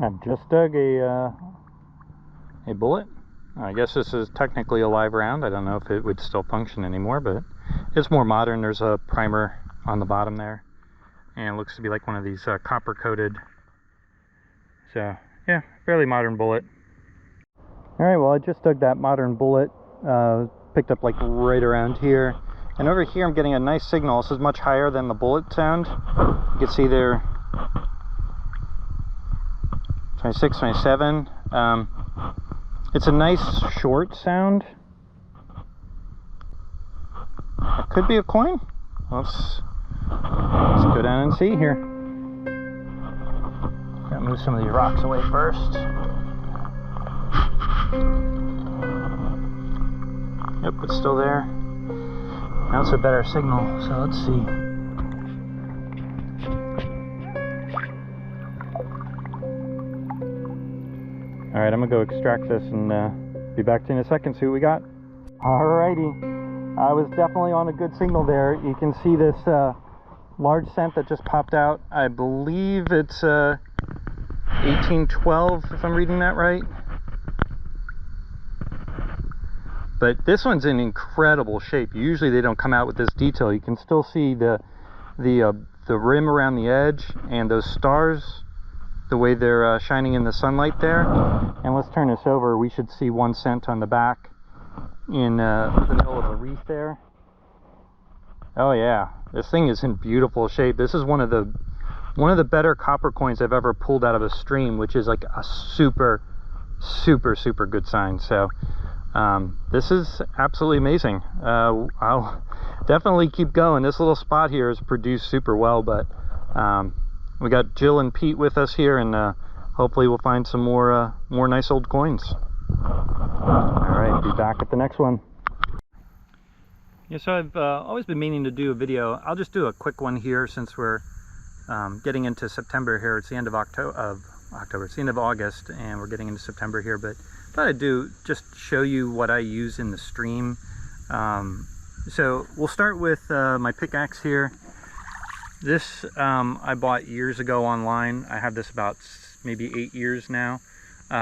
I've just dug a bullet. I guess this is technically a live round. I don't know if it would still function anymore, but it's more modern. There's a primer on the bottom there, and it looks to be like one of these copper coated. So yeah, fairly modern bullet. All right, well, I just dug that modern bullet, picked up like right around here, and over here I'm getting a nice signal. This is much higher than the bullet sound. You can see there 26, 27. It's a nice short sound. It could be a coin. Let's go down and see here. Gotta move some of these rocks away first. Yep, it's still there. Now it's a better signal, so let's see. Alright, I'm gonna go extract this and be back to you in a second, see what we got. Alrighty, I was definitely on a good signal there. You can see this large cent that just popped out. I believe it's 1812, if I'm reading that right. But this one's in incredible shape. Usually they don't come out with this detail. You can still see the rim around the edge and those stars, the way they're shining in the sunlight there. And let's turn this over. We should see 1 cent on the back in the middle of a reef there. Oh yeah, this thing is in beautiful shape. This is one of the better copper coins I've ever pulled out of a stream, which is like a super good sign. So this is absolutely amazing. I'll definitely keep going. This little spot here is produced super well, but we got Jill and Pete with us here, and hopefully we'll find some more nice old coins. All right, be back at the next one. Yeah, so I've always been meaning to do a video. I'll just do a quick one here since we're getting into September here. It's the end of October. It's the end of August, and we're getting into September here. But I thought I'd just show you what I use in the stream. So we'll start with my pickaxe here. This I bought years ago online. I have this about maybe 8 years now.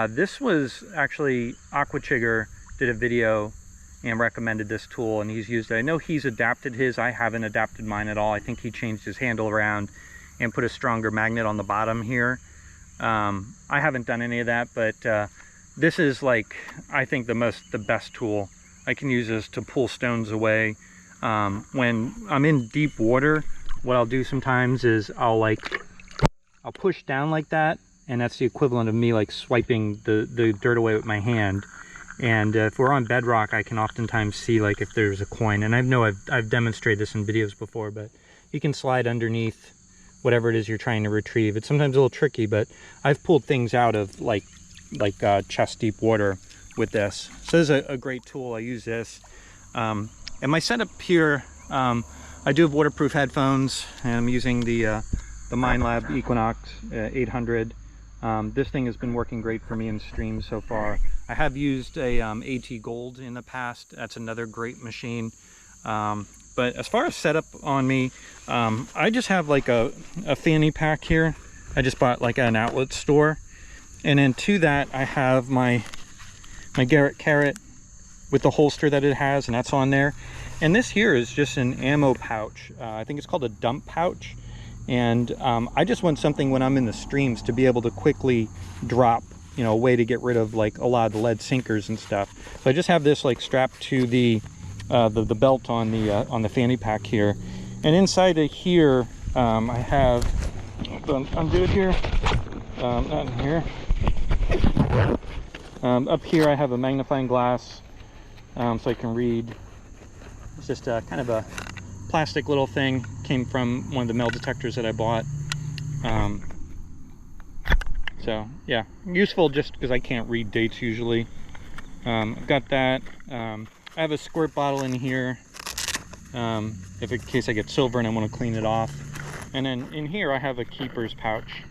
This was actually Aquachigger did a video and recommended this tool, and he's used it. I know he's adapted his. I haven't adapted mine at all. I think he changed his handle around and put a stronger magnet on the bottom here. I haven't done any of that, but this is like, I think the best tool. I can use this to pull stones away. When I'm in deep water, what I'll do sometimes is I'll push down like that, and that's the equivalent of me like swiping the dirt away with my hand. And if we're on bedrock, I can oftentimes see like if there's a coin. And I know I've demonstrated this in videos before, but you can slide underneath whatever it is you're trying to retrieve. It's sometimes a little tricky, but I've pulled things out of like chest deep water with this. So this is a great tool. I use this. And my setup here, I do have waterproof headphones, and I'm using the Minelab Equinox 800. This thing has been working great for me in streams so far. I have used a AT Gold in the past. That's another great machine. But as far as setup on me, I just have like a fanny pack here. I just bought like at an outlet store. And then to that, I have my Garrett Carrot with the holster that it has, and that's on there. And this here is just an ammo pouch. I think it's called a dump pouch. And I just want something when I'm in the streams to be able to quickly drop, you know, a way to get rid of like a lot of the lead sinkers and stuff. So I just have this like strapped to the belt on the fanny pack here. And inside of here, I have, undo it here, not in here. Up here I have a magnifying glass, so I can read. It's just kind of a plastic little thing, came from one of the metal detectors that I bought. So yeah, useful just because I can't read dates usually. I've got that. I have a squirt bottle in here, if in case I get silver and I want to clean it off. And then in here I have a keeper's pouch.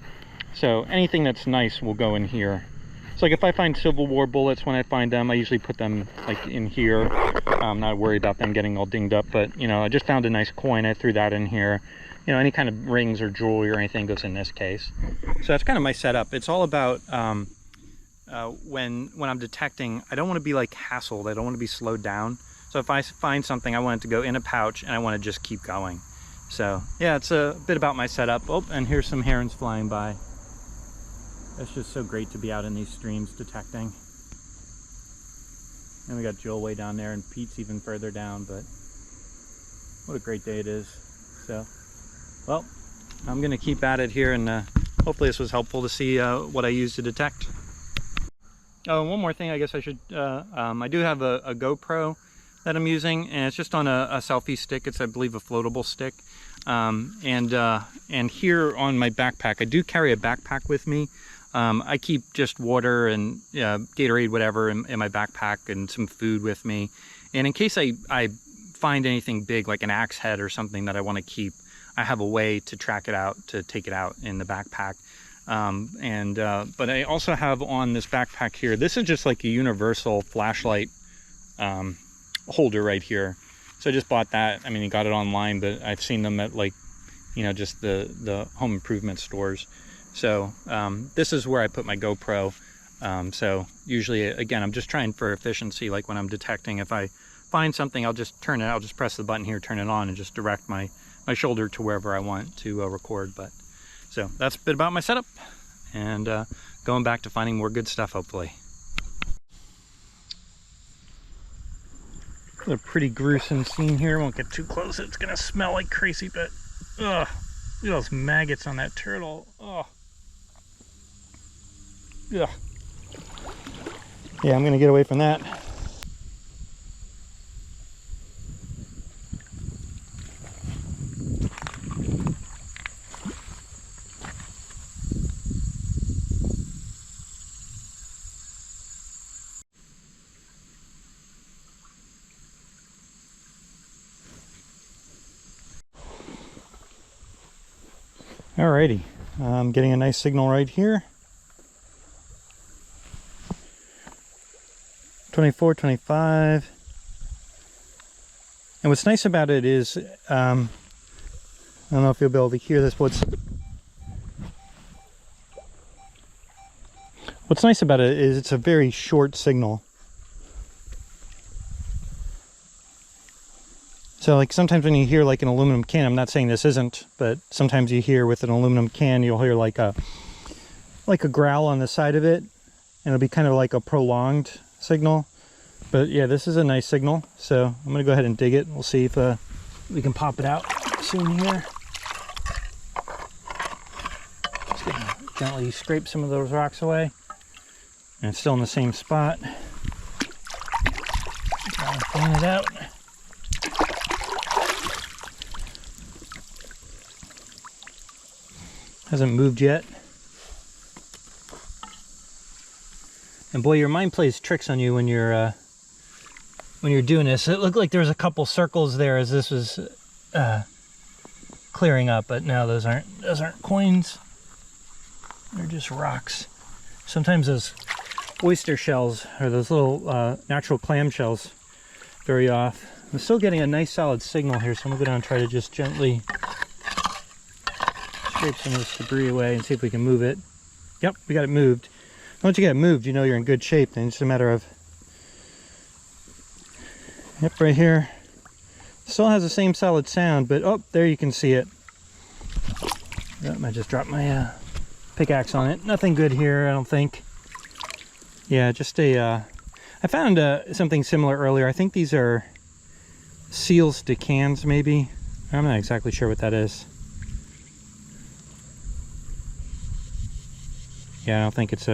So anything that's nice will go in here. So like if I find Civil War bullets, when I find them, I usually put them like in here. I'm not worried about them getting all dinged up, but you know, I just found a nice coin. I threw that in here. you know, any kind of rings or jewelry or anything goes in this case. So that's kind of my setup. It's all about when I'm detecting, I don't want to be like hassled. I don't want to be slowed down. So if I find something, I want it to go in a pouch and I want to just keep going. So yeah, it's a bit about my setup. Oh, and here's some herons flying by. It's just so great to be out in these streams detecting. And we got Joel way down there and Pete's even further down, but what a great day it is. So, well, I'm gonna keep at it here, and hopefully this was helpful to see what I use to detect. Oh, and one more thing I guess I should, I do have a GoPro that I'm using, and it's just on a selfie stick. It's, I believe, a floatable stick. And here on my backpack, I do carry a backpack with me. I keep just water and Gatorade, whatever, in my backpack, and some food with me. And in case I find anything big, like an axe head or something that I want to keep, I have a way to track it out, to take it out in the backpack. But I also have on this backpack here, this is just like a universal flashlight holder right here. So I just bought that. I mean, you got it online, but I've seen them at, like, you know, just the home improvement stores. So this is where I put my GoPro. So usually, again, I'm just trying for efficiency. Like when I'm detecting, if I find something, I'll just turn it, I'll just press the button here, turn it on, and just direct my shoulder to wherever I want to record. But so that's a bit about my setup, and going back to finding more good stuff, hopefully. A pretty gruesome scene here. Won't get too close. It's gonna smell like crazy, but ugh, look at those maggots on that turtle. Oh, yeah. Yeah, I'm gonna get away from that. Alrighty, I'm getting a nice signal right here. 24, 25. And what's nice about it is, I don't know if you'll be able to hear this, but what's nice about it is it's a very short signal. So like sometimes when you hear like an aluminum can, I'm not saying this isn't, but sometimes you hear with an aluminum can, you'll hear like a growl on the side of it, and it'll be kind of like a prolonged signal. But yeah, this is a nice signal, so I'm gonna go ahead and dig it. We'll see if we can pop it out soon here. Just gonna gently scrape some of those rocks away, and it's still in the same spot. Clean it out. Hasn't moved yet. And boy, your mind plays tricks on you when you're doing this. It looked like there was a couple circles there as this was clearing up, but no, those aren't coins. They're just rocks. Sometimes those oyster shells, or those little natural clam shells, throw you off. I'm still getting a nice solid signal here, so I'm gonna go down and try to just gently scrape some of this debris away and see if we can move it. Yep, we got it moved. Once you get it moved, you know you're in good shape. Then it's just a matter of, yep, right here. Still has the same solid sound, but oh, there you can see it. Yep, I just dropped my pickaxe on it. Nothing good here, I don't think. Yeah, just I found something similar earlier. I think these are seals decans, maybe. I'm not exactly sure what that is. Yeah, I don't think it's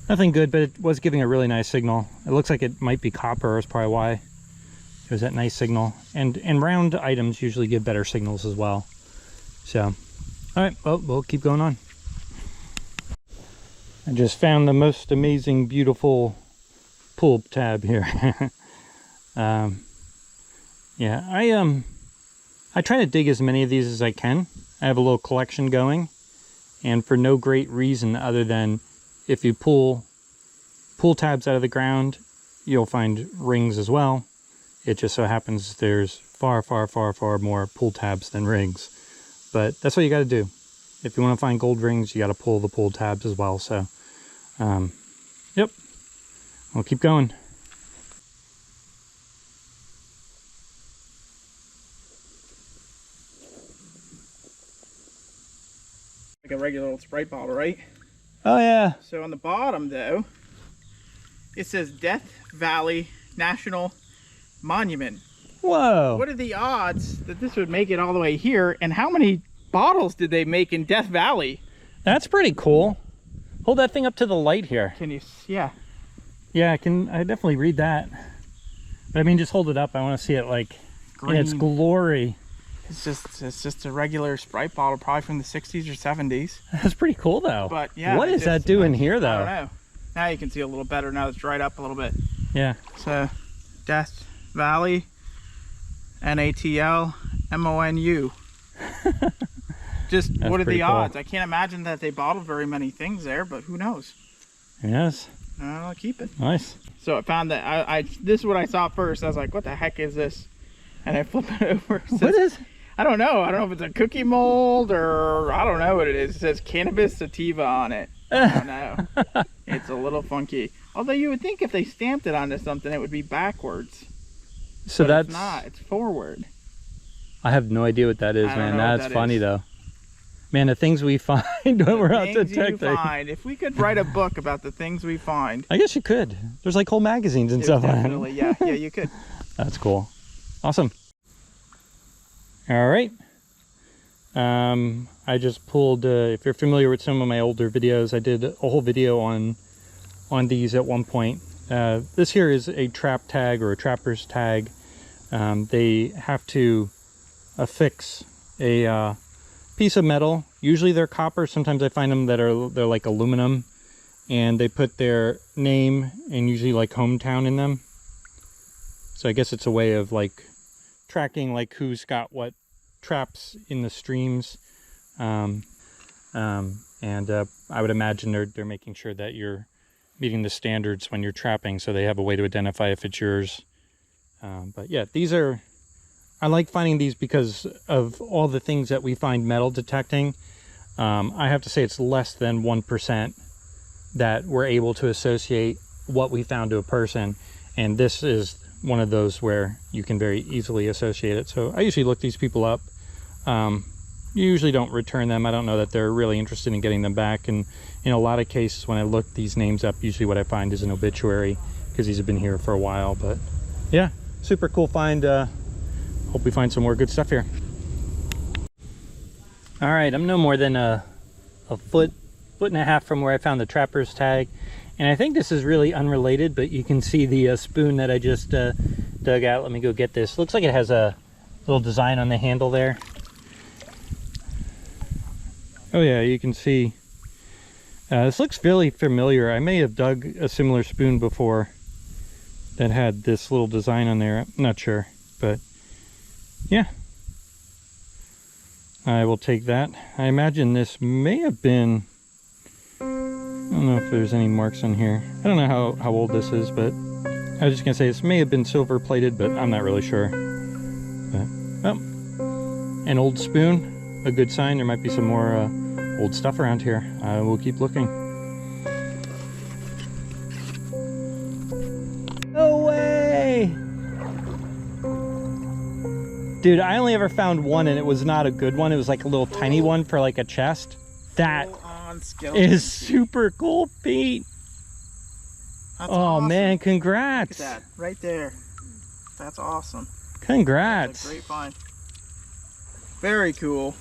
nothing good, but it was giving a really nice signal. It looks like it might be copper, is probably why it was that nice signal. And round items usually give better signals as well. So, all right, well, we'll keep going on. I just found the most amazing, beautiful pull tab here. Yeah, I try to dig as many of these as I can. I have a little collection going. And for no great reason other than if you pull tabs out of the ground, you'll find rings as well. It just so happens there's far, far, far, far more pull tabs than rings. But that's what you got to do. If you want to find gold rings, you got to pull the pull tabs as well. So, yep, we'll keep going. Like a regular old Sprite bottle, right? Oh yeah. So on the bottom though, it says Death Valley National Monument. Whoa. What are the odds that this would make it all the way here? And how many bottles did they make in Death Valley? That's pretty cool. Hold that thing up to the light here. Can you, yeah. Yeah, I definitely read that. But I mean, just hold it up. I want to see it like in its glory. It's just a regular Sprite bottle, probably from the 60s or 70s. That's pretty cool though. But yeah. What is that doing here though? I don't know. Now you can see a little better now it's dried up a little bit. Yeah. So, Death Valley, NATLMONU. Just That's what are the cool. odds? I can't imagine that they bottled very many things there, but who knows? Yes. I'll keep it. Nice. So I found that this is what I saw first. I was like, what the heck is this? And I flip it over. It says, what is? I don't know. I don't know if it's a cookie mold or I don't know what it is. It says cannabis sativa on it. I don't know. It's a little funky. Although you would think if they stamped it onto something, it would be backwards. So but that's it's not. It's forward. I have no idea what that is, man. That's funny though. Man, the things we find when we're out detecting. If we could write a book about the things we find. I guess you could. There's like whole magazines and stuff. Definitely, yeah, you could. That's cool. Awesome. All right. I just pulled, if you're familiar with some of my older videos, I did a whole video on these at one point. This here is a trap tag or a trapper's tag. They have to affix a piece of metal. Usually they're copper. Sometimes I find them that they're like aluminum, and they put their name and usually like hometown in them. So I guess it's a way of like tracking like who's got what traps in the streams. I would imagine they're making sure that you're meeting the standards when you're trapping, so they have a way to identify if it's yours. But yeah, I like finding these because of all the things that we find metal detecting. I have to say it's less than 1% that we're able to associate what we found to a person, and this is one of those where you can very easily associate it. So I usually look these people up. You usually don't return them. I don't know that they're really interested in getting them back, and in a lot of cases when I look these names up, usually what I find is an obituary because these have been here for a while. But yeah, super cool find. Hope we find some more good stuff here. All right, I'm no more than a foot and a half from where I found the trapper's tag, and I think this is really unrelated, but you can see the spoon that I just dug out. Let me go get this. Looks like it has a little design on the handle there. Oh yeah, you can see this looks fairly familiar. I may have dug a similar spoon before that had this little design on there. I'm not sure, but yeah, I will take that. I imagine this may have been, I don't know if there's any marks on here. I don't know how old this is, but I was just gonna say this may have been silver plated, but I'm not really sure. But, oh, an old spoon, a good sign. There might be some more old stuff around here. I will keep looking. No way! Dude, I only ever found one, and it was not a good one. It was like a little tiny one for like a chest. That is super cool, Pete. That's oh awesome. Man, congrats. Look at that, right there. That's awesome. Congrats. That's a great find. Very cool.